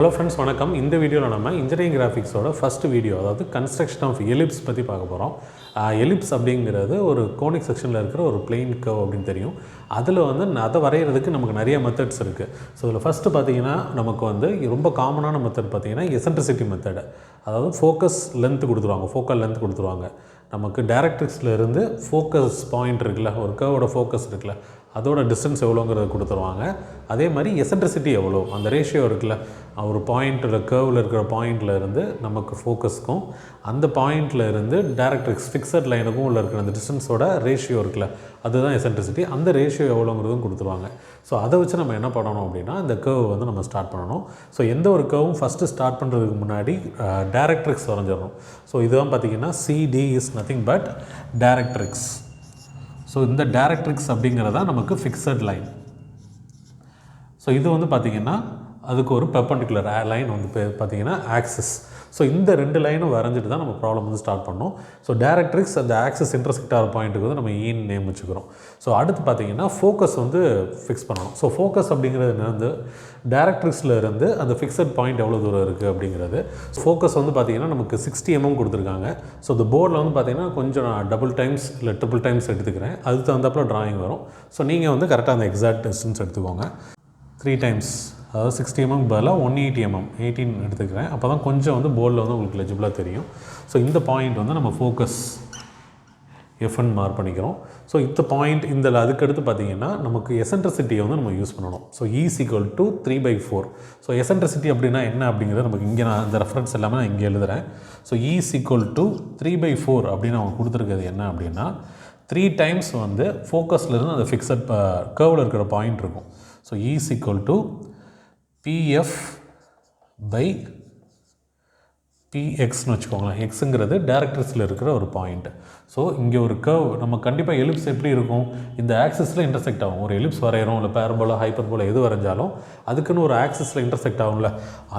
Hello friends, வணக்கம். இந்த வீடியோவில் நம்ம இன்ஜினியரிங் கிராஃபிக்ஸோட ஃபர்ஸ்ட் வீடியோ, அதாவது கன்ஸ்ட்ரக்ஷன் ஆஃப் எலிப்ஸ் பற்றி பார்க்க போகிறோம். எலிப்ஸ் அப்படிங்கிறது ஒரு கோனிக் செக்ஷனில் இருக்கிற ஒரு பிளெயின் கர்வ் அப்படின்னு தெரியும். அதில் அதை வரைகிறதுக்கு நமக்கு நிறைய மெத்தட்ஸ் இருக்குது. ஸோ இதில் ஃபஸ்ட்டு பார்த்தீங்கன்னா நமக்கு ரொம்ப காமனான மெத்தட் பார்த்தீங்கன்னா எசன்ட்ரிசிட்டி மெத்தட். அதாவது ஃபோக்கஸ் லென்த் கொடுத்துருவாங்க, ஃபோக்கல் லென்த் கொடுத்துருவாங்க. நமக்கு டைரக்ட்ரிக்ஸில் இருந்து ஃபோக்கஸ் பாயிண்ட் இருக்குல்ல, ஒரு கர்வோட ஃபோக்கஸ் இருக்குல்ல, அதோட டிஸ்டன்ஸ் எவ்வளோங்கிறத கொடுத்துருவாங்க. அதே மாதிரி எசன்ட்ரிசிட்டி எவ்வளோ, அந்த ரேஷியோ இருக்குல்ல, ஒரு பாயிண்ட்டில் கர்வில் இருக்கிற பாயிண்டில் இருந்து நமக்கு ஃபோக்கஸ்க்கும் அந்த பாயிண்டில் இருந்து டைரக்ட்ரிக்ஸ் ஃபிக்ஸட் லைனுக்கும் உள்ள இருக்கிற அந்த டிஸ்டன்ஸோட ரேஷியோ இருக்குல்ல, அதுதான் எசன்ட்ரிசிட்டி. அந்த ரேஷியோ எவ்வளோங்கிறதும் கொடுத்துருவாங்க. ஸோ அதை வச்சு நம்ம என்ன பண்ணணும் அப்படின்னா, இந்த கர்வ் நம்ம ஸ்டார்ட் பண்ணணும். ஸோ எந்த ஒரு கர்வும் ஃபஸ்ட்டு ஸ்டார்ட் பண்ணுறதுக்கு முன்னாடி டைரக்ட்ரிக்ஸ் வரைஞ்சிடணும். ஸோ இதுதான் பார்த்திங்கன்னா CD is nothing but directrix. So இந்த டைரக்ட்ரிக்ஸ் அப்படிங்கிறதா நமக்கு ஃபிக்ஸட் லைன். ஸோ இது பார்த்திங்கன்னா அதுக்கு ஒரு பெர்பெண்டிகுலர் லைன் பார்த்திங்கன்னா ஆக்சிஸ். ஸோ இந்த ரெண்டு லைனும் வரைஞ்சிட்டு தான் நம்ம ப்ராப்ளம் ஸ்டார்ட் பண்ணோம். ஸோ டைரக்ட்ரிக்ஸ் அந்த ஆக்சிஸ் இன்டர்செக்ட் ஆகிற பாயிண்ட்டுக்கு நம்ம ஈன்னு நேம் வச்சுக்கிறோம். ஸோ அடுத்து பார்த்திங்கன்னா ஃபோக்கஸ் ஃபிக்ஸ் பண்ணணும். ஸோ ஃபோக்கஸ் அப்படிங்கிறது டைரக்ட்ரிக்ஸில் இருந்து அந்த ஃபிக்ஸட் பாயிண்ட் எவ்வளோ தூரம் இருக்குது அப்படிங்கிறது. ஃபோக்கஸ் பார்த்திங்கன்னா நமக்கு 60 mm கொடுத்துருக்காங்க. ஸோ இந்த போர்டில் பார்த்திங்கன்னா கொஞ்சம் நான் டபுள் டைம்ஸ் இல்லை ட்ரிபிள் டைம்ஸ் எடுத்துக்கிறேன். அதுக்கு தகுந்தப்போ ட்ராயிங் வரும். ஸோ நீங்கள் கரெக்டாக அந்த எக்ஸாக்ட் டிஸ்டன்ஸ் எடுத்துக்கோங்க. 3 டைம்ஸ், அதாவது 60 mm பதிலாக 180 mm 18 எடுத்துக்கிறேன். அப்போ தான் கொஞ்சம் போர்டில் உங்களுக்கு லெஜிபிளாக தெரியும். ஸோ இந்த பாயிண்ட் நம்ம ஃபோக்கஸ் எஃப்னு மார்க் பண்ணிக்கிறோம். ஸோ இந்த பாயிண்ட் அதுக்கடுத்து பார்த்திங்கன்னா நமக்கு எசன்ட்ரிசிட்டியை நம்ம யூஸ் பண்ணணும். So E = 3/4. ஸோ எசன்ட்ரிசிட்டி அப்படின்னா என்ன அப்படிங்கிறது நமக்கு இங்கே நான் இந்த ரெஃபரன்ஸ் எல்லாமே நான் இங்கே எழுதுகிறேன். ஸோ E = 3/4 அப்படின்னு அவங்க கொடுத்துருக்கிறது என்ன அப்படின்னா 3 டைம்ஸ் ஃபோக்கஸ்லேருந்து அந்த ஃபிக்ஸட் கர்வில் இருக்கிற பாயிண்ட் இருக்கும். ஸோ E = PF/PXன்னு வச்சுக்கோங்களேன். எக்ஸுங்கிறது டைரக்ட்ரிக்ஸில் இருக்கிற ஒரு பாயிண்ட். ஸோ இங்கே ஒரு கர்வ் நம்ம கண்டிப்பாக எலிப்ஸ் எப்படி இருக்கும், இந்த ஆக்சிஸில் இன்டர்செக்ட் ஆகும். ஒரு எலிப்ஸ் வரைகிறோம், இல்லை பேரபோலா ஹைப்பர்போலா எது வரைஞ்சாலும் அதுக்குன்னு ஒரு ஆக்சிஸில் இன்டர்செக்ட் ஆகும்ல,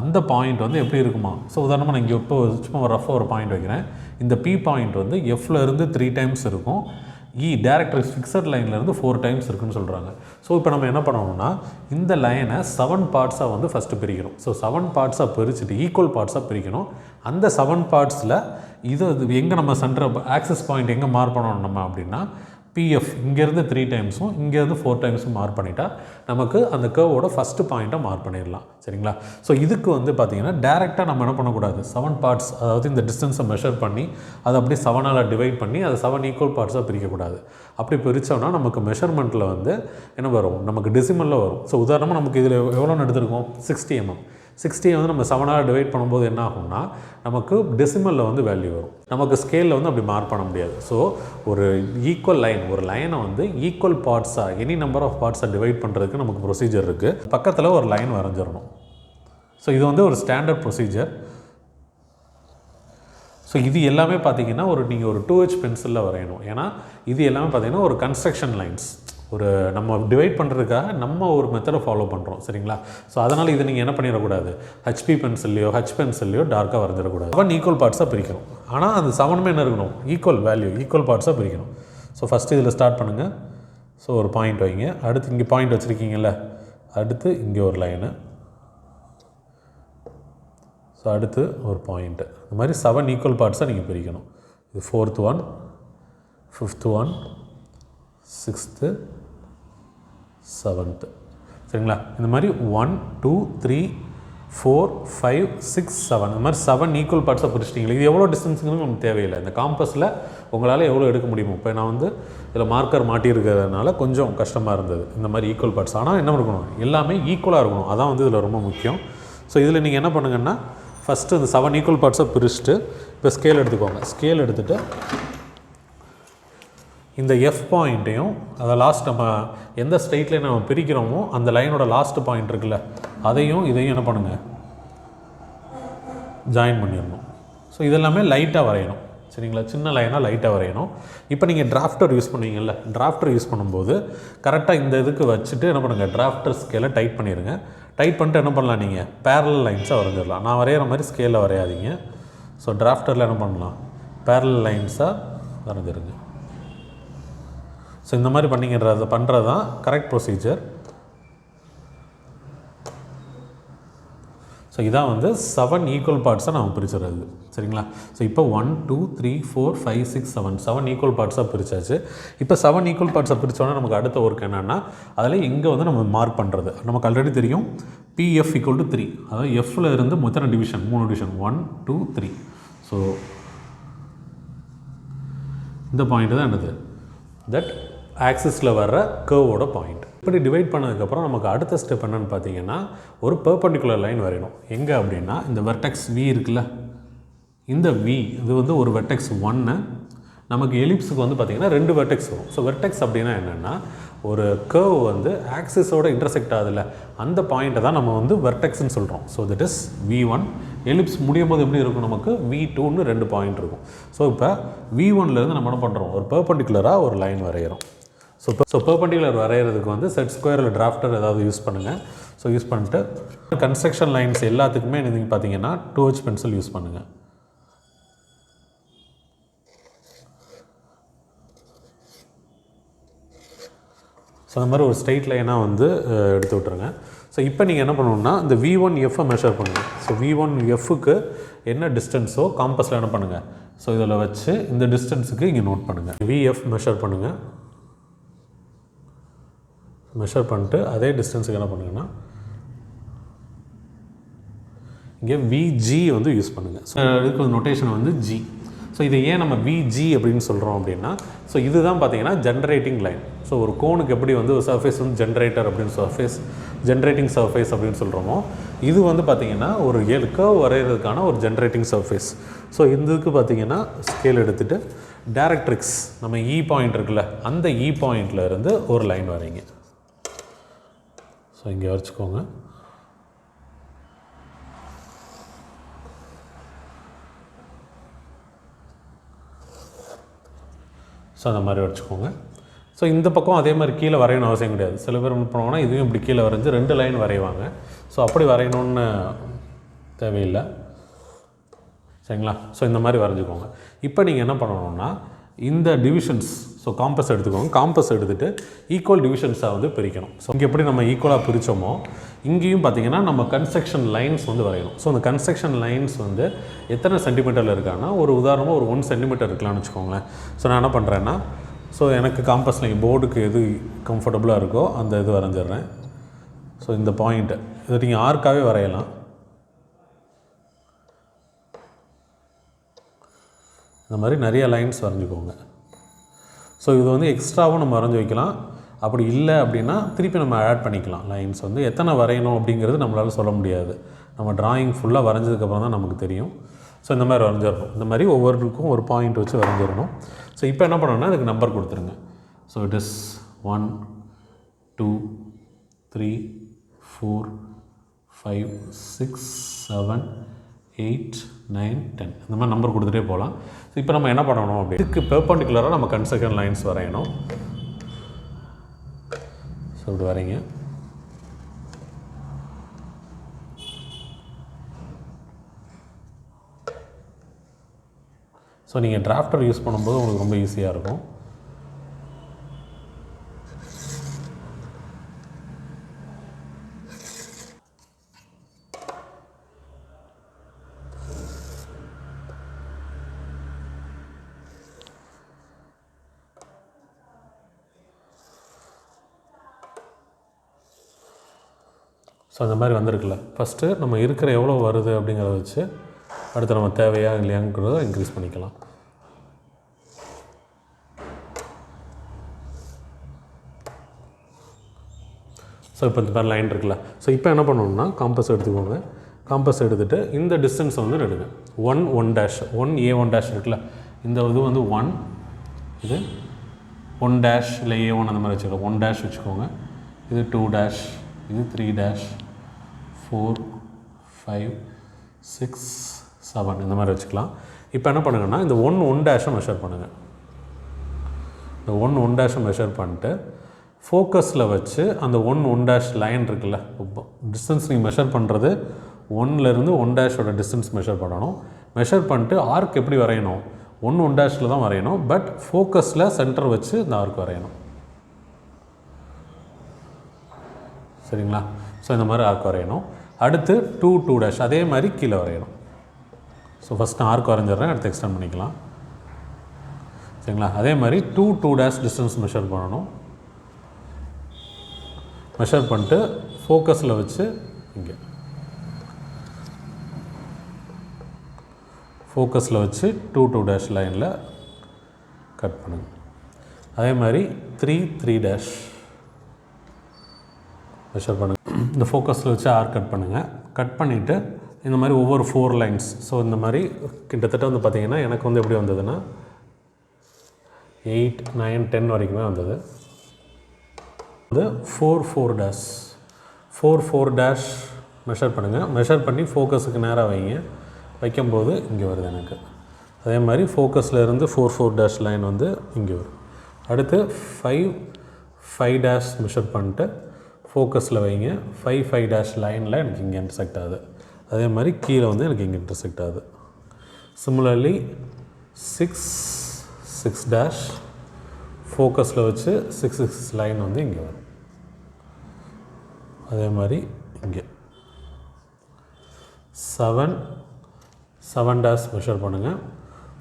அந்த பாயிண்ட் எப்படி இருக்குமா. ஸோ உதாரணமாக நான் இங்கே இப்போ சும்மா ரஃபாக ஒரு பாயிண்ட் வைக்கிறேன். இந்த P பாயிண்ட் Fல இருந்து 3 டைம்ஸ் இருக்கும். டைரக்ட்ரிக்ஸ் ஃபிக்ஸட் லைன்லேருந்து 4 டைம்ஸ் இருக்குன்னு சொல்கிறாங்க. ஸோ இப்போ நம்ம என்ன பண்ணணும்னா இந்த லைனை 7 பார்ட்ஸாக ஃபஸ்ட்டு பிரிக்கணும். ஸோ 7 பார்ட்ஸாக பிரிச்சுட்டு ஈக்குவல் பார்ட்ஸாக பிரிக்கணும். அந்த 7 பார்ட்ஸில் இது எங்கே நம்ம சென்டர் ஆக்சிஸ் பாயிண்ட் எங்கே மார்க் பண்ணணும் நம்ம அப்படின்னா PF இங்கேருந்து 3 டைம்ஸும் இங்கேருந்து 4 டைம்ஸும் மார்க் பண்ணிட்டா நமக்கு அந்த கர்வோட ஃபஸ்ட்டு பாயிண்ட்டை மார்க் பண்ணிடலாம். சரிங்களா. ஸோ இதுக்கு பார்த்திங்கன்னா டேரெக்டாக நம்ம என்ன பண்ணக்கூடாது, 7 பார்ட்ஸ், அதாவது இந்த டிஸ்டன்ஸை மெஷர் பண்ணி அதை அப்படியே 7ஆல் டிவைட் பண்ணி அதை 7 ஈக்குவல் பார்ட்ஸாக பிரிக்கக்கூடாது. அப்படி பிரித்தோம்னா நமக்கு மெஷர்மெண்ட்டில் என்ன வரும், நமக்கு டெசிமலில் வரும். ஸோ உதாரணமாக நமக்கு இதில் எவ்வளோன்னு எடுத்துருக்கோம், 60 mm. 60 நம்ம 7ஆல் டிவைட் பண்ணும்போது என்ன ஆகும்னா நமக்கு டெசிமலில் வேல்யூ வரும். நமக்கு ஸ்கேலில் அப்படி மார்க் பண்ண முடியாது. ஸோ ஒரு ஈக்குவல் லைன், ஒரு லைனை ஈக்குவல் பார்ட்ஸாக எனி நம்பர் ஆஃப் பார்ட்ஸை டிவைட் பண்ணுறதுக்கு நமக்கு ப்ரொசீஜர் இருக்குது. பக்கத்தில் ஒரு லைன் வரைஞ்சிடணும். ஸோ இது ஒரு ஸ்டாண்டர்ட் ப்ரொசீஜர். ஸோ இது எல்லாமே பார்த்திங்கன்னா நீங்கள் ஒரு 2H பென்சிலில் வரையணும். ஏன்னா இது எல்லாமே பார்த்திங்கன்னா ஒரு கன்ஸ்ட்ரக்ஷன் லைன்ஸ், ஒரு நம்ம டிவைட் பண்ணுறதுக்காக நம்ம ஒரு மெத்தடை ஃபாலோ பண்ணுறோம். சரிங்களா. ஸோ அதனால் இது நீங்கள் என்ன பண்ணிடக்கூடாது, HP பென்சில்லையோ H பென்சில்லையோ டார்க்காக வரைஞ்சிடக்கூடாது. 7 ஈக்குவல் பார்ட்ஸாக பிரிக்கணும். ஆனால் அந்த 7மே என்ன இருக்கணும், ஈக்குவல் வேல்யூ, ஈக்குவல் பார்ட்ஸாக பிரிக்கணும். ஸோ ஃபஸ்ட்டு இதில் ஸ்டார்ட் பண்ணுங்கள். ஸோ ஒரு பாயிண்ட் வைங்க. அடுத்து இங்கே பாயிண்ட் வச்சுருக்கீங்கல்ல, அடுத்து இங்கே ஒரு லைனு, ஸோ அடுத்து ஒரு பாயிண்ட்டு. இந்த மாதிரி 7 ஈக்குவல் பார்ட்ஸாக நீங்கள் பிரிக்கணும். இது 4th one, 5th one, 6th, 7th. சரிங்களா. இந்த மாதிரி 1 2 3 4 5 6 7 இந்த மாதிரி 7 ஈக்குவல் பார்ட்ஸாக பிரிச்சிட்டிங்களா. இது எவ்வளோ டிஸ்டன்ஸுங்கிறது நமக்கு தேவையில்லை. இந்த காம்பஸில் உங்களால் எவ்வளோ எடுக்க முடியுமோ. இப்போ நான் இதில் மார்க்கர் மாட்டியிருக்கிறதுனால கொஞ்சம் கஷ்டமாக இருந்தது. இந்த மாதிரி ஈக்குவல் பார்ட்ஸ், ஆனால் என்ன இருக்கணும், எல்லாமே ஈக்குவலாக இருக்கணும். அதான் இதில் ரொம்ப முக்கியம். ஸோ இதில் நீங்கள் என்ன பண்ணுங்கன்னா ஃபஸ்ட்டு இந்த 7 ஈக்குவல் பார்ட்ஸாக பிரிச்சுட்டு இப்போ ஸ்கேல் எடுத்துக்கோங்க. ஸ்கேல் எடுத்துகிட்டு இந்த F பாயிண்ட்டையும் அதை லாஸ்ட் நம்ம எந்த ஸ்ட்ரெயிட்லேயே நம்ம பிரிக்கிறோமோ அந்த லைனோட லாஸ்ட் பாயிண்ட் இருக்குல்ல, அதையும் இதையும் என்ன பண்ணுங்கள், ஜாயின் பண்ணிடணும். ஸோ இதெல்லாமே லைட்டாக வரையணும். சரிங்களா. சின்ன லைனாக லைட்டாக வரையணும். இப்போ நீங்கள் டிராஃப்டர் யூஸ் பண்ணுவீங்கல்ல, டிராஃப்டர் யூஸ் பண்ணும்போது கரெக்டாக இந்த இதுக்கு வச்சுட்டு என்ன பண்ணுங்கள், டிராஃப்டர் ஸ்கேலை டைட் பண்ணிடுங்க. டைட் பண்ணிட்டு என்ன பண்ணலாம், நீங்கள் பேரலல் லைன்ஸாக வரைஞ்சிடலாம். நான் வரைகிற மாதிரி ஸ்கேலில் வரையாதீங்க. ஸோ டிராஃப்டரில் என்ன பண்ணலாம், பேரலல் லைன்ஸாக வரைஞ்சிருங்க. ஸோ இந்த மாதிரி பண்ணுறது தான் கரெக்ட் ப்ரொசீஜர். ஸோ இதான் வந்து 7 ஈக்குவல் பார்ட்ஸாக நம்ம பிரிச்சுறது சரிங்களா. ஸோ இப்போ 1 2 3 4 5 6 7 ஈக்குவல் பார்ட்ஸாக பிரிச்சாச்சு. இப்போ 7 ஈக்குவல் பார்ட்ஸாக பிரித்தோன்னா நமக்கு அடுத்த ஒர்க் என்னென்னா அதில் இங்கே வந்து நம்ம மார்க் பண்ணுறது. நமக்கு ஆல்ரெடி தெரியும் PF = 3, அதாவது எஃப்பில் இருந்து மொத்தம் டிவிஷன் 3 டிவிஷன் 1 2 3. ஸோ இந்த பாயிண்ட் தான் என்னது தட் ஆக்சிஸில் வர்ற கர்வோட பாயிண்ட். இப்படி டிவைட் பண்ணதுக்கப்புறம் நமக்கு அடுத்த ஸ்டெப் என்னென்னு பார்த்தீங்கன்னா ஒரு பெர்பெண்டிகுலர் லைன் வரையணும். எங்கே அப்படின்னா இந்த வெர்டெக்ஸ் V இருக்குல்ல, இந்த V இது வந்து ஒரு வெர்டெக்ஸ் 1. நமக்கு எலிப்ஸுக்கு வந்து பார்த்திங்கன்னா 2 வெர்டெக்ஸ் வரும். ஸோ வெர்டெக்ஸ் அப்படின்னா என்னென்னா ஒரு கர்வ் வந்து ஆக்சிஸோட இன்டர்செக்ட் ஆகுதுல்ல, அந்த பாயிண்ட்டை தான் நம்ம வந்து வெர்டெக்ஸ்ன்னு சொல்கிறோம். So that is V1. Ellipse முடியும் போது எப்படி இருக்கும், நமக்கு V2ன்னு 2 பாயிண்ட் இருக்கும். ஸோ இப்போ V1லேருந்து நம்ம என்ன பண்ணுறோம், ஒரு பெர்பெண்டிகுலராக ஒரு லைன் வரைகிறோம். ஸோ பெர்பெண்டிகுலர் வரைகிறதுக்கு வந்து செட் ஸ்கொயரில் டிராஃப்டர் ஏதாவது யூஸ் பண்ணுங்கள். ஸோ யூஸ் பண்ணிட்டு கன்ஸ்ட்ரக்ஷன் லைன்ஸ் எல்லாத்துக்குமே நீங்கள் பார்த்தீங்கன்னா 2H பென்சில் யூஸ் பண்ணுங்கள். ஸோ அந்த மாதிரி ஒரு ஸ்ட்ரெயிட் லைனாக வந்து எடுத்து விட்ருங்க. ஸோ இப்போ நீங்கள் என்ன பண்ணணுன்னா இந்த V1F மெஷர் பண்ணுங்கள். ஸோ V1Fக்கு என்ன டிஸ்டன்ஸோ காம்பஸில் என்ன பண்ணுங்கள், ஸோ இதில் வச்சு இந்த டிஸ்டன்ஸுக்கு இங்கே நோட் பண்ணுங்கள். VF மெஷர் பண்ணுங்கள். மெஷர் பண்ணிட்டு அதே டிஸ்டன்ஸுக்கு என்ன பண்ணுங்கன்னா இங்கே VG வந்து யூஸ் பண்ணுங்கள். ஸோ இதுக்கு நோட்டேஷன் வந்து G. ஸோ இதை ஏன் நம்ம VG அப்படின்னு சொல்கிறோம் அப்படின்னா, ஸோ இதுதான் பார்த்தீங்கன்னா ஜென்ரேட்டிங் லைன். ஸோ ஒரு கோனுக்கு எப்படி வந்து ஒரு சர்ஃபேஸ் வந்து ஜென்ரேட்டர் அப்படின்னு ஜென்ரேட்டிங் சர்ஃபேஸ் அப்படின்னு சொல்கிறோமோ, இது வந்து பார்த்திங்கன்னா ஒரு கர்வ் வரைகிறதுக்கான ஒரு ஜென்ரேட்டிங் சர்ஃபேஸ். ஸோ இதுக்கு பார்த்திங்கன்னா ஸ்கேல் எடுத்துகிட்டு டைரக்ட்ரிக்ஸ் நம்ம E பாயிண்ட் இருக்குல்ல, அந்த E பாயிண்டில் இருந்து ஒரு லைன் வரைங்க. ஸோ இங்கே வரைச்சிக்கோங்க. ஸோ அந்த மாதிரி வரைச்சிக்கோங்க. ஸோ இந்த பக்கம் அதே மாதிரி கீழே வரையணும் அவசியம் கிடையாது. சில பேர் என்ன பண்ணுவாங்கன்னா இதுவும் இப்படி கீழே வரைஞ்சி 2 லைன் வரைவாங்க. ஸோ அப்படி வரையணுன்னு தேவையில்லை சரிங்களா. ஸோ இந்த மாதிரி வரைஞ்சிக்கோங்க. இப்போ நீங்கள் என்ன பண்ணணுன்னா இந்த டிவிஷன்ஸ், ஸோ காம்பஸ் எடுத்துக்கோங்க. காம்பஸ் எடுத்துகிட்டு ஈக்குவல் டிவிஷன்ஸாக வந்து பிரிக்கணும். ஸோ இங்கே எப்படி நம்ம ஈக்குவலாக பிரித்தோமோ இங்கேயும் பார்த்திங்கன்னா நம்ம கன்ஸ்ட்ரக்ஷன் லைன்ஸ் வந்து வரையணும். ஸோ அந்த கன்ஸ்ட்ரக்ஷன் லைன்ஸ் வந்து எத்தனை சென்டிமீட்டரில் இருக்கான்னா ஒரு உதாரணமாக ஒரு 1 சென்டிமீட்டர் இருக்கலாம்னு வச்சுக்கோங்களேன். ஸோ நான் என்ன பண்ணுறேன்னா, ஸோ எனக்கு காம்பஸில் போர்டுக்கு எது கம்ஃபர்டபுளாக இருக்கோ அந்த இது வரைஞ்சிட்றேன். ஸோ இந்த பாயிண்ட்டு இதை நீங்கள் ஆர்க்காகவே வரையலாம். இந்த மாதிரி நிறைய லைன்ஸ் வரைஞ்சிக்கோங்க. ஸோ இது வந்து எக்ஸ்ட்ராவும் நம்ம வரைஞ்சி வைக்கலாம். அப்படி இல்லை அப்படின்னா திருப்பி நம்ம ஆட் பண்ணிக்கலாம். லைன்ஸ் வந்து எத்தனை வரையணும் அப்படிங்கிறது நம்மளால் சொல்ல முடியாது. நம்ம டிராயிங் ஃபுல்லாக வரைஞ்சதுக்கப்புறம் தான் நமக்கு தெரியும். ஸோ இந்த மாதிரி வரைஞ்சிடணும். இந்த மாதிரி ஒவ்வொருக்கும் ஒரு பாயிண்ட் வச்சு வரைஞ்சிடணும். ஸோ இப்போ என்ன பண்ணணும்னா இதுக்கு நம்பர் கொடுத்துருங்க. ஸோ இட் இஸ் 1 2 3 4 5 6 7 8 9 10 இந்த மாதிரி நம்பர் கொடுத்துட்டே போகலாம். ஸோ இப்போ நம்ம என்ன பண்ணணும் அப்படி இதுக்கு பெர்பெண்டிகுலராக நம்ம கன்ஸ்ட்ரக்ஷன் லைன்ஸ் வரையணும். ஸோ இப்படி வரைங்க. ஸோ நீங்கள் டிராஃப்டர் யூஸ் பண்ணும்போது உங்களுக்கு ரொம்ப ஈஸியாக இருக்கும். ஸோ அந்த மாதிரி வந்திருக்குல்ல, ஃபஸ்ட்டு நம்ம இருக்கிற எவ்வளோ வருது அப்படிங்கிறத வச்சு அடுத்து நம்ம தேவையா இல்லையாங்கிறத இன்க்ரீஸ் பண்ணிக்கலாம். ஸோ இப்போ இந்த மாதிரி லைன் இருக்குல்ல, ஸோ இப்போ என்ன பண்ணணும்னா காம்பஸ் எடுத்துக்கோங்க. காம்பஸ் எடுத்துகிட்டு இந்த டிஸ்டன்ஸ் வந்து எடுங்க. 1 1 டேஷ் 1 A1 டேஷ் இருக்குல்ல, இந்த இது வந்து 1, இது 1 டேஷ் இல்லை A1 அந்த மாதிரி வச்சுக்கலாம். 1 டேஷ் வச்சுக்கோங்க. இது 2 டேஷ், இது 3 டேஷ் 4 5 6 7 இந்த மாதிரி வச்சுக்கலாம். இப்போ என்ன பண்ணுங்கன்னா இந்த 1 1 டேஷை மெஷர் பண்ணுங்கள். இந்த 1 1 டேஷை மெஷர் பண்ணிட்டு ஃபோக்கஸில் வச்சு அந்த 1 1 டேஷ் லைன் இருக்குல்ல, டிஸ்டன்ஸ் நீங்கள் மெஷர் பண்ணுறது 1லேருந்து 1 டேஷோட டிஸ்டன்ஸ் மெஷர் பண்ணணும். மெஷர் பண்ணிட்டு ஆர்க் எப்படி வரையணும், 1 1 டேஷில் தான் வரையணும். பட் ஃபோக்கஸில் சென்டர் வச்சு இந்த ஆர்க் வரையணும். சரிங்களா? ஸோ இந்த மாதிரி ஆர்க் வரையணும். அடுத்து 2 2 டேஷ் அதே மாதிரி கீழே வரையணும். ஸோ ஃபஸ்ட் ஆர்க் வரைஞ்சிட்றேன், அடுத்து எக்ஸ்டெண்ட் பண்ணிக்கலாம். சரிங்களா? அதே மாதிரி 2 2 டேஷ் டிஸ்டன்ஸ் மெஷர் பண்ணணும். மெஷர் பண்ணிட்டு ஃபோக்கஸில் வச்சு இங்கே ஃபோக்கஸில் வச்சு 2 2 டேஷ் லைனில் கட் பண்ணுங்க. அதே மாதிரி 3 3 டேஷ் மெஷர் பண்ணுங்கள். இந்த ஃபோக்கஸில் வச்சு ஆர்க் கட் பண்ணுங்கள். கட் பண்ணிவிட்டு இந்த மாதிரி ஒவ்வொரு 4 லைன்ஸ். ஸோ இந்த மாதிரி கிட்டத்தட்ட வந்து பார்த்திங்கன்னா எனக்கு வந்து எப்படி வந்ததுன்னா 8 9 10 வரைக்குமே வந்தது. வந்து 4 4 டேஷ் 4 4 டேஷ் மெஷர் பண்ணுங்கள். மெஷர் பண்ணி ஃபோக்கஸுக்கு நேராக வைங்க. வைக்கும்போது இங்கே வருது எனக்கு. அதே மாதிரி ஃபோக்கஸில் இருந்து 4 4 டேஷ் லைன் வந்து இங்கே வரும். அடுத்து 5 5 டேஷ் மெஷர் பண்ணிட்டு ஃபோக்கஸில் வைங்க. 5 5 டேஷ் லைனில் எனக்கு இங்கே இன்டர்செக்ட் ஆகுது. அதே மாதிரி கீழே வந்து எனக்கு இங்கே இன்டர்செக்ட் ஆகுது. சிமிலர்லி 6 6 டேஷ் ஃபோக்கஸில் வச்சு 6 6 லைன் வந்து இங்கே வரும். அதே மாதிரி இங்கே 7 7 டேஷ் மெஷர் பண்ணுங்கள்.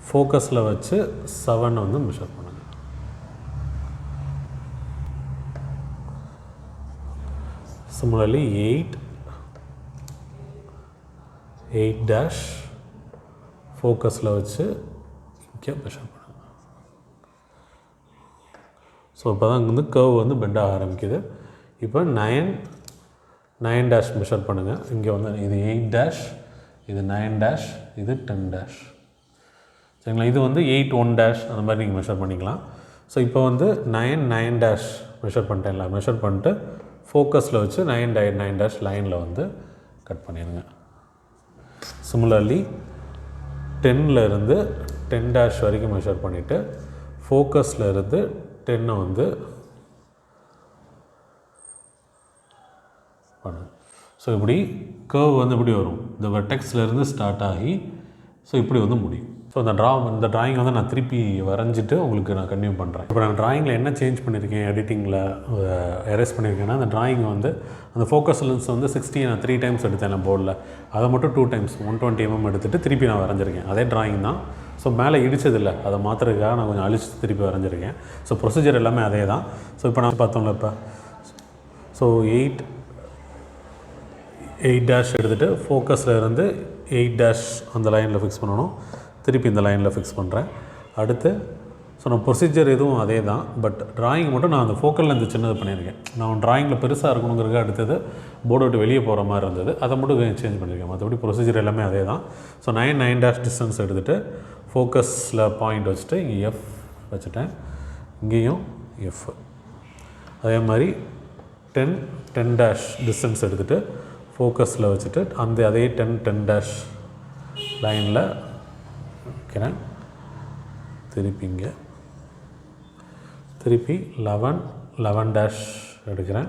ஃபோக்கஸில் வச்சு 7 வந்து மெஷர் பண்ணுங்கள். சிமிலர்லி 8 டேஷ் ஃபோக்கஸில் வச்சு இங்கே மெஷர் பண்ணுங்கள். ஸோ இப்போ தான் வந்து கர்வ் வந்து பெண்ட் ஆக ஆரம்பிக்குது. இப்போ 9 டேஷ் மெஷர் பண்ணுங்கள். இங்கே வந்து இது 8 டேஷ், இது 9 டேஷ், இது 10 டேஷ். சரிங்களா? இது வந்து 8 1 டேஷ் அந்த மாதிரி நீங்கள் மெஷர் பண்ணிக்கலாம். ஸோ இப்போ வந்து 9 டேஷ் மெஷர் பண்ணிட்டேன்ல, மெஷர் பண்ணிட்டு ஃபோக்கஸில் வச்சு 9 டேஷ் லைனில் வந்து கட் பண்ணிடுங்க. சிமிலர்லி 10 இருந்து 10 டேஷ் வரைக்கும் மெஷர் பண்ணிவிட்டு ஃபோக்கஸில் இருந்து 10 வந்து பண்ணு. ஸோ இப்படி கர்வ் வந்து இப்படி வரும். இந்த வெர்டெக்ஸ்லேருந்து ஸ்டார்ட் ஆகி ஸோ இப்படி வந்து முடியும். ஸோ இந்த ட்ராயிங் வந்து நான் திருப்பி வரைஞ்சிட்டு உங்களுக்கு நான் கன்டினியூ பண்ணுறேன். இப்போ நான் ட்ராயிங்கில் என்ன சேஞ்ச் பண்ணியிருக்கேன், எடிட்டிங்கில் எரேஸ் பண்ணியிருக்கேன்னா, அந்த ட்ராயிங் வந்து அந்த ஃபோக்கஸ் லென்ஸ் வந்து 60 நான் 3 டைம்ஸ் எடுத்தேன் போர்டில். அதை மட்டும் 2 டைம்ஸ் 120 mm எடுத்துகிட்டு திருப்பி நான் வரைஞ்சிருக்கேன். அதே ட்ராயிங் தான். ஸோ மேலே இடிச்சதில்லை, அதை மாற்றுறதுக்காக நான் கொஞ்சம் அழிச்சு திருப்பி வரைஞ்சிருக்கேன். ஸோ ப்ரொசீஜர் எல்லாமே அதே தான். ஸோ இப்போ நான் பார்த்தோம்ல இப்போ ஸோ 8 டேஷ் எடுத்துகிட்டு ஃபோக்கஸில் இருந்து 8 டேஷ் அந்த லைனில் ஃபிக்ஸ் பண்ணணும். திருப்பி இந்த லைனில் ஃபிக்ஸ் பண்ணுறேன். அடுத்து ஸோ நான் ப்ரொசீஜர் எதுவும் அதே தான். பட் ட்ராயிங் மட்டும் நான் அந்த ஃபோக்கலில் இருந்து சின்னது பண்ணியிருக்கேன். நான் ட்ராயிங்கில் பெருசாக இருக்கணுங்கிறதுக்கு அடுத்தது போர்டு விட்டு வெளியே போகிற மாதிரி இருந்தது, அதை மட்டும் சேஞ்ச் பண்ணியிருக்கேன். மற்றபடி ப்ரொசீஜர் எல்லாமே அதே தான். ஸோ 9 டேஷ் டிஸ்டன்ஸ் எடுத்துகிட்டு ஃபோக்கஸில் பாயிண்ட் வச்சுட்டு இங்கே எஃப் வச்சுட்டேன். இங்கேயும் எஃப். அதே மாதிரி 10 டேஷ் டிஸ்டன்ஸ் எடுத்துகிட்டு ஃபோக்கஸில் வச்சுட்டு அதே 10 டேஷ் லைனில் வைக்கிறேன். திருப்பி இங்கே திருப்பி 11 டேஷ் எடுக்கிறேன்.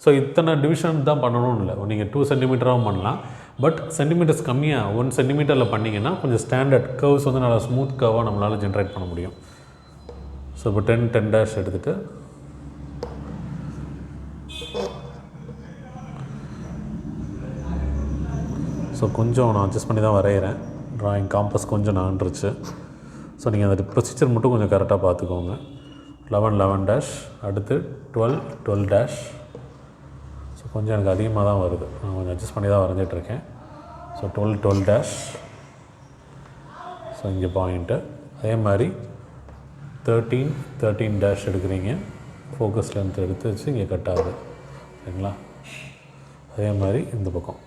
ஸோ இத்தனை டிவிஷன் தான் பண்ணணும்னு இல்லை, நீங்கள் 2 சென்டிமீட்டராகவும் பண்ணலாம். பட் சென்டிமீட்டர்ஸ் கம்மியாக 1 சென்டிமீட்டரில் பண்ணிங்கன்னா கொஞ்சம் ஸ்டாண்டர்ட் கர்வ்ஸ் வந்து நல்லா ஸ்மூத் கர்வாக நம்மளால் ஜென்ரேட் பண்ண முடியும். ஸோ இப்போ 10 டேஷ் எடுத்துகிட்டு ஸோ கொஞ்சம் நான் அட்ஜஸ்ட் பண்ணி தான் வரைகிறேன். ட்ராயிங் காம்பஸ் கொஞ்சம் நகன்றுச்சு. ஸோ நீங்கள் அந்த ப்ரொசீஜர் மட்டும் கொஞ்சம் கரெக்டாக பார்த்துக்கோங்க. 11 டேஷ் அடுத்து 12 டேஷ். ஸோ கொஞ்சம் எனக்கு அதிகமாக தான் வருது, நான் கொஞ்சம் அட்ஜஸ்ட் பண்ணி தான் வரைஞ்சிட்ருக்கேன். So 12 dash. ஸோ இங்கே பாயிண்ட்டு. அதே மாதிரி 13 டேஷ் எடுக்கிறீங்க. ஃபோக்கஸ் லென்த் எடுத்து வச்சு இங்கே கட் ஆகுது. சரிங்களா? அதே மாதிரி இந்த பக்கம்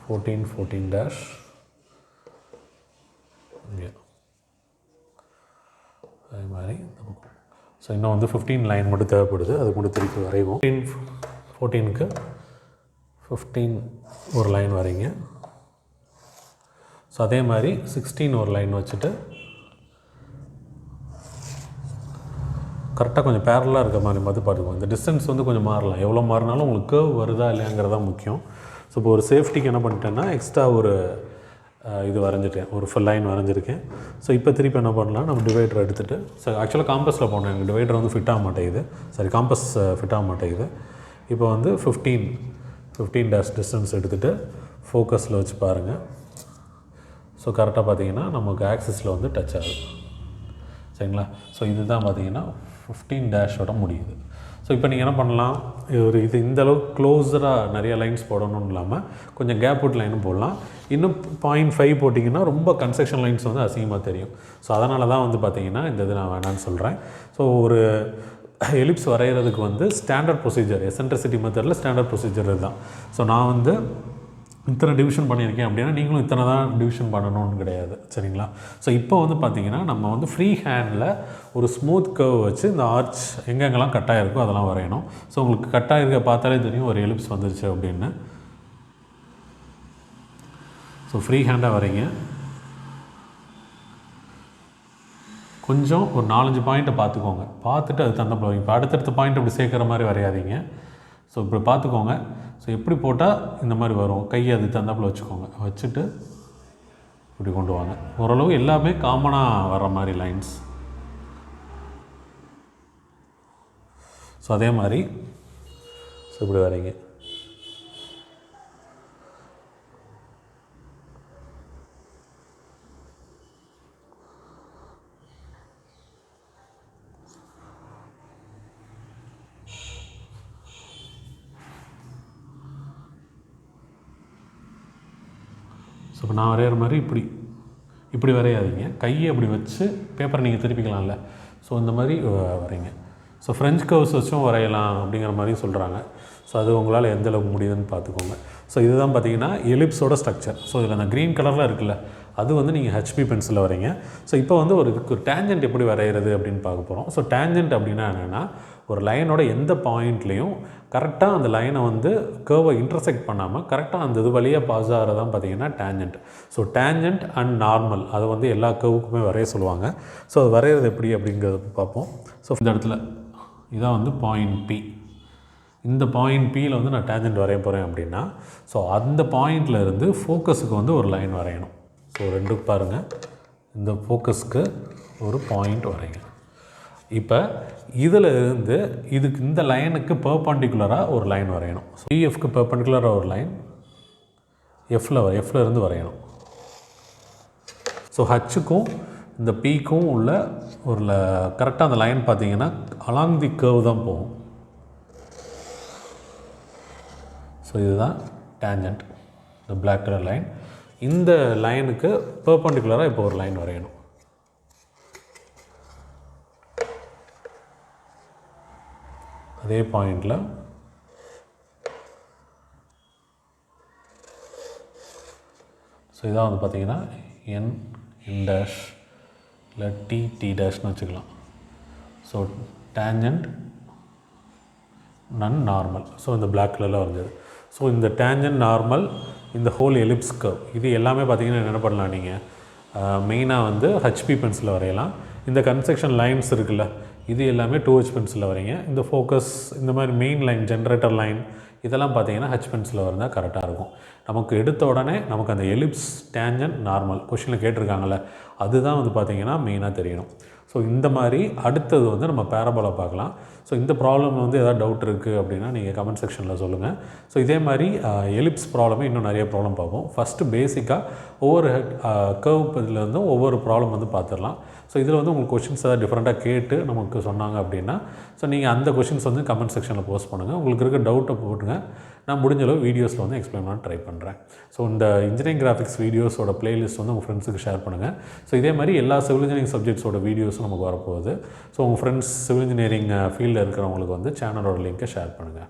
14 டேஷ் இங்கே. அதே மாதிரி இந்த பக்கம். ஸோ இன்னும் வந்து 15 லைன் மட்டும் தேவைப்படுது, அதுக்கு மட்டும் திருப்பி வரைவோம். 14க்கு 15 ஒரு லைன் வரைங்க. ஸோ அதே மாதிரி 16 ஒரு லைன் வச்சுட்டு கரெக்டாக கொஞ்சம் பேரலாக இருக்க மாதிரி பார்த்துக்குவோம். இந்த டிஸ்டன்ஸ் வந்து கொஞ்சம் மாறலாம், எவ்வளோ மாறினாலும் உங்களுக்கு கர்வ் வருதா இல்லையாங்கிறது தான் முக்கியம். ஸோ இப்போ ஒரு சேஃப்டிக்கு என்ன பண்ணிட்டேன்னா எக்ஸ்ட்ரா ஒரு இது வரைஞ்சிட்டேன், ஒரு ஃபுல் லைன் வரைஞ்சிருக்கேன். ஸோ இப்போ திருப்பி என்ன பண்ணலாம், நம்ம டிவைடர் எடுத்துகிட்டு ஸோ ஆக்சுவலாக காம்பஸில் போனோம், எனக்கு டிவைடர் வந்து ஃபிட் ஆக மாட்டேங்குது. சரி, காம்பஸ் ஃபிட் ஆக மாட்டேங்குது. இப்போ வந்து 15 டேஷ் டிஸ்டன்ஸ் எடுத்துகிட்டு ஃபோக்கஸில் வச்சு பாருங்கள். ஸோ கரெக்டாக பார்த்தீங்கன்னா நமக்கு ஆக்சிஸில் வந்து டச் ஆகுது. சரிங்களா? ஸோ இதுதான் பார்த்தீங்கன்னா 15 டேஷோட முடியுது. ஸோ இப்போ நீங்கள் என்ன பண்ணலாம், இது இந்தளவுக்கு க்ளோஸராக நிறைய லைன்ஸ் போடணும்னு இல்லாமல் கொஞ்சம் கேப் விட்டு லைனும் போடலாம். இன்னும் 0.5 போட்டிங்கன்னா ரொம்ப கன்ஸ்ட்ரக்ஷன் லைன்ஸ் வந்து அசிங்கமாக தெரியும். ஸோ அதனால தான் வந்து பார்த்திங்கன்னா இந்த இது நான் வேணான்னு சொல்கிறேன். ஸோ ஒரு எலிப்ஸ் வரைகிறதுக்கு வந்து ஸ்டாண்டர்ட் ப்ரொசீஜர், எசென்ட்ரிசிட்டி மெத்தடில் ஸ்டாண்டர்ட் ப்ரொசீஜர் இதுதான். ஸோ நான் வந்து இத்தனை டிவிஷன் பண்ணியிருக்கேன் அப்படின்னா நீங்களும் இத்தனை தான் டிவிஷன் பண்ணணும்னு கிடையாது. சரிங்களா? ஸோ இப்போ வந்து பார்த்திங்கன்னா நம்ம வந்து ஃப்ரீ ஹேண்டில் ஒரு ஸ்மூத் கர்வ் வச்சு இந்த ஆர்ச் எங்கெங்கெல்லாம் கட்டாக இருக்கோ அதெல்லாம் வரையணும். ஸோ உங்களுக்கு கட்டாக இருக்க பார்த்தாலே தெரியும் ஒரு எலிப்ஸ் வந்துருச்சு அப்படின்னு. ஸோ ஃப்ரீ ஹேண்டாக வரைங்க. கொஞ்சம் ஒரு 4-5 பாயிண்ட்டை பார்த்துக்கோங்க. பார்த்துட்டு அது தந்தப்பில் வைங்க. இப்போ அடுத்தடுத்த பாயிண்ட் அப்படி சேர்க்குற மாதிரி வரையாதீங்க. ஸோ இப்படி பார்த்துக்கோங்க. ஸோ எப்படி போட்டால் இந்த மாதிரி வரும், கையை அது தந்தாப்பில் வச்சுக்கோங்க. வச்சுட்டு இப்படி கொண்டு வாங்க. ஓரளவு எல்லாமே காமனாக வர்ற மாதிரி லைன்ஸ். ஸோ அதே மாதிரி ஸோ இப்படி வரைங்க. ஸோ இப்போ நான் வரைகிற மாதிரி இப்படி வரையாதீங்க. கையை அப்படி வச்சு பேப்பரை நீங்கள் திருப்பிக்கலாம்ல. ஸோ இந்த மாதிரி வரைங்க. ஸோ ஃப்ரெஞ்ச் கர்வ்ஸ் வச்சும் வரையலாம் அப்படிங்கிற மாதிரி சொல்கிறாங்க. ஸோ அது உங்களால் எந்த அளவுக்கு முடியுதுன்னு பார்த்துக்கோங்க. ஸோ இதுதான் பார்த்தீங்கன்னா எலிப்ஸோட ஸ்ட்ரக்சர். ஸோ இதில் அந்த க்ரீன் கலரில் இருக்குல்ல, அது வந்து நீங்கள் ஹெச்பி பென்சிலில் வரைங்க. ஸோ இப்போ வந்து ஒரு டேஞ்சன்ட் எப்படி வரைகிறது அப்படின்னு பார்க்க போகிறோம். ஸோ டேஞ்சன்ட் அப்படின்னா என்னென்னா, ஒரு லைனோட எந்த பாயிண்ட்லேயும் கரெக்டாக அந்த லைனை வந்து கர்வை இன்டர்செக்ட் பண்ணாமல் கரெக்டாக அந்த இது வழியாக பாஸ் ஆகிறதான் பார்த்தீங்கன்னா tangent. So tangent and normal அதை வந்து எல்லா கர்வுக்குமே வரைய சொல்லுவாங்க. ஸோ அது வரைகிறது எப்படி அப்படிங்கிறத பார்ப்போம். ஸோ இந்த இடத்துல இதான் வந்து பாயிண்ட் பி. இந்த பாயிண்ட் பியில் வந்து நான் டேஞ்சன்ட் வரைய போகிறேன் அப்படின்னா, ஸோ அந்த பாயிண்டில் இருந்து ஃபோக்கஸுக்கு வந்து ஒரு லைன் வரையணும். ஸோ ரெண்டுக்கு பாருங்கள், இந்த ஃபோக்கஸ்க்கு ஒரு பாயிண்ட் வரைங்க. இப்போ இதில் இருந்து இதுக்கு இந்த லைனுக்கு பெர்பெண்டிகுலராக ஒரு லைன் வரையணும். ஸோ பிஎஃப்க்கு பெர்பெண்டிகுலராக ஒரு லைன் எஃப்ல இருந்து வரையணும். ஸோ ஹச்சுக்கும் இந்த பிக்கும் உள்ள ஒரு கரெக்டாக அந்த லைன் பார்த்தீங்கன்னா அலாங் தி கர்வ் தான் போகும். ஸோ இதுதான் டேஞ்சன்ட், இந்த பிளாக் கலர் லைன். இந்த லைனுக்கு பெர்பெண்டிகுலராக இப்போ ஒரு லைன் வரையணும். அதே பாயிண்டில் ஸோ இதான் வந்து பார்த்திங்கன்னா என் டேஷ் இல்லை டி டேஷ்னு வச்சுக்கலாம். ஸோ டேஞ்சன்ட் நன் நார்மல். ஸோ இந்த பிளாக் கலரில் வந்தது. ஸோ இந்த டேஞ்சன்ட் நார்மல், இந்த ஹோல் எலிப்ஸ் கர்வ், இது எல்லாமே பார்த்திங்கன்னா என்ன பண்ணலாம், நீங்கள் மெயினாக வந்து ஹெச்பி பென்சிலில் வரையலாம். இந்த கன்ஸ்ட்ரக்ஷன் லைன்ஸ் இருக்குல்ல, இது எல்லாமே 2H பென்சிலில் வரைங்க. இந்த ஃபோக்கஸ், இந்த மாதிரி மெயின் லைன், ஜென்ரேட்டர் லைன், இதெல்லாம் பார்த்தீங்கன்னா ஹெச் பென்சிலில் வந்தால் கரெக்டாக இருக்கும். நமக்கு எடுத்த உடனே நமக்கு அந்த எலிப்ஸ் டேஞ்சன்ட் நார்மல் கொஷினில் கேட்டிருக்காங்கல்ல, அதுதான் வந்து பார்த்திங்கன்னா மெயினாக தெரியணும். ஸோ இந்த மாதிரி அடுத்தது வந்து நம்ம பேரபோலா பார்க்கலாம். ஸோ இந்த ப்ராப்ளம் வந்து எதாவது டவுட் இருக்குது அப்படின்னா நீங்கள் கமெண்ட் செக்ஷனில் சொல்லுங்கள். ஸோ இதே மாதிரி எலிப்ஸ் ப்ராப்ளமே இன்னும் நிறைய ப்ராப்ளம் பார்ப்போம். ஃபஸ்ட்டு பேசிக்காக ஒவ்வொரு கர்வ் இதுலேருந்தும் ஒவ்வொரு ப்ராப்ளம் வந்து பார்த்துடலாம். ஸோ இதில் வந்து உங்களுக்கு கொஷின்ஸ் ஏதாவது டிஃப்ரெண்ட்டாக கேட்டு நமக்கு சொன்னாங்க அப்படின்னா, ஸோ நீங்கள் அந்த கொஷின்ஸ் வந்து கமெண்ட் செக்ஷனில் போஸ்ட் பண்ணுங்கள். உங்களுக்கு இருக்க டவுட்டை போட்டுங்க. நான் முடிஞ்சளவு வீடியோஸில் வந்து எக்ஸ்பிளைன் பண்ண ட்ரை பண்ணுறேன். ஸோ இந்த இன்ஜினியரிங் கிராஃபிக்ஸ் வீடியோஸோட பிளேலிஸ்ட் வந்து உங்கள் ஃப்ரெண்ட்ஸுக்கு ஷேர் பண்ணுங்கள். ஸோ இதே மாதிரி எல்லா சிவில் இன்ஜினியரிங் சப்ஜெக்ட்ஸோட வீடியோஸும் நமக்கு வரப்போகுது. ஸோ உங்கள் ஃப்ரெண்ட்ஸ் சிவில் இன்ஜினியரிங் ஃபீல்டில் இருக்கிறவங்களுக்கு வந்து சேனலோட லிங்க்கை ஷேர் பண்ணுங்கள்.